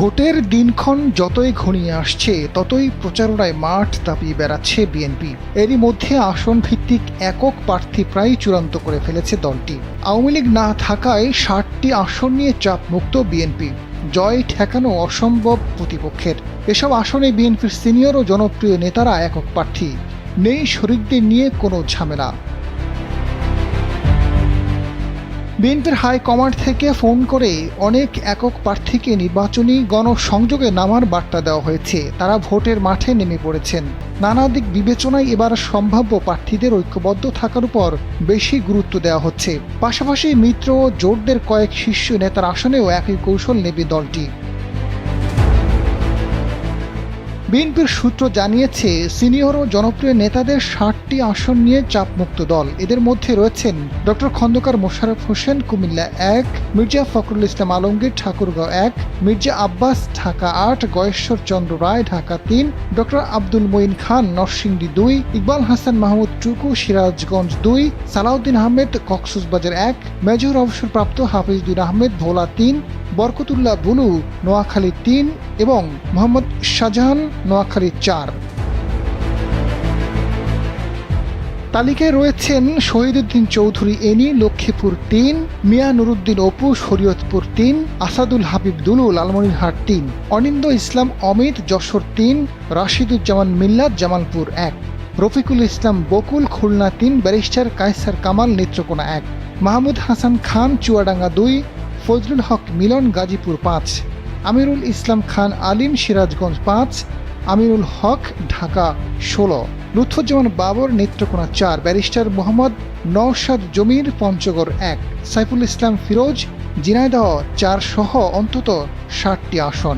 ভোটের দিনক্ষণ যতই ঘনিয়ে আসছে ততই প্রচারণায় মাঠ দাপিয়ে বেড়াচ্ছে বিএনপি। এরই মধ্যে আসন ভিত্তিক একক প্রার্থী প্রায় চূড়ান্ত করে ফেলেছে দলটি। আওয়ামী লীগ না থাকায় ৬০টি আসন নিয়ে চাপমুক্ত বিএনপি। জয় ঠেকানো অসম্ভব প্রতিপক্ষের। এসব আসনে বিএনপির সিনিয়র ও জনপ্রিয় নেতারা একক প্রার্থী। নেই শরিকদের নিয়ে কোনো ঝামেলা। বিএনপির হাইকমান্ড থেকে ফোন করে অনেক একক প্রার্থীকে নির্বাচনী গণসংযোগে নামার বার্তা দেওয়া হয়েছে। তারা ভোটের মাঠে নেমে পড়েছেন। নানা দিক বিবেচনায় এবার সম্ভাব্য প্রার্থীদের ঐক্যবদ্ধ থাকার উপর বেশি গুরুত্ব দেওয়া হচ্ছে। পাশাপাশি মিত্র ও জোটদের কয়েক শীর্ষ নেতার আসনেও একই কৌশল নেবে দলটি। বিএনপির সূত্র জানিয়েছে, সিনিয়র ও জনপ্রিয় নেতাদের ৬০টি আসন নিয়ে চাপমুক্ত দল। এদের মধ্যে রয়েছেন ডক্টর খন্দকার মোশাররফ হোসেন কুমিল্লা ১, মির্জা ফখরুল ইসলাম আলমগীর ঠাকুরগাঁও ১, মির্জা আব্বাস ঢাকা ৮, গয়েশ্বর চন্দ্র রায় ঢাকা ৩, ডক্টর আব্দুল মঈন খান নরসিংদী ২, ইকবাল হাসান মাহমুদ টুকু সিরাজগঞ্জ ২, সালাউদ্দিন আহমেদ কক্সবাজার ১, মেজর অবসরপ্রাপ্ত হাফিজুদ্দিন আহমেদ ভোলা ৩, বরকতুল্লাহ বুলু নোয়াখালী ৩ এবং মোহাম্মদ শাহজাহান নোয়াখালী ৪। তালিকায় রয়েছেন শহীদুদ্দিন চৌধুরী এনি লক্ষ্মীপুর ৩, মিয়া নুরুদ্দিন অপু শরীয়তপুর ৩, আসাদুল হাবিব দুলু লালমনিরহাট ৩, অনিন্দ ইসলাম অমিত যশোর ৩, রাশিদুজ্জামান মিল্লাত জামালপুর ১, রফিকুল ইসলাম বকুল খুলনা ৩, ব্যারিস্টার কায়সার কামাল নেত্রকোনা ১, মাহমুদ হাসান খান চুয়াডাঙ্গা ২, ফজলুল হক মিলন গাজীপুর ৫, আমিরুল ইসলাম খান আলিম সিরাজগঞ্জ ৫, আমিরুল হক ঢাকা ১৬, লুৎফুজ্জামান বাবর নেত্রকোনা ৪, ব্যারিস্টার মোহাম্মদ নওশাদ জমির পঞ্চগড় ১, সাইফুল ইসলাম ফিরোজ ঝিনাইদহ ৪ সহ অন্তত ৬০টি আসন।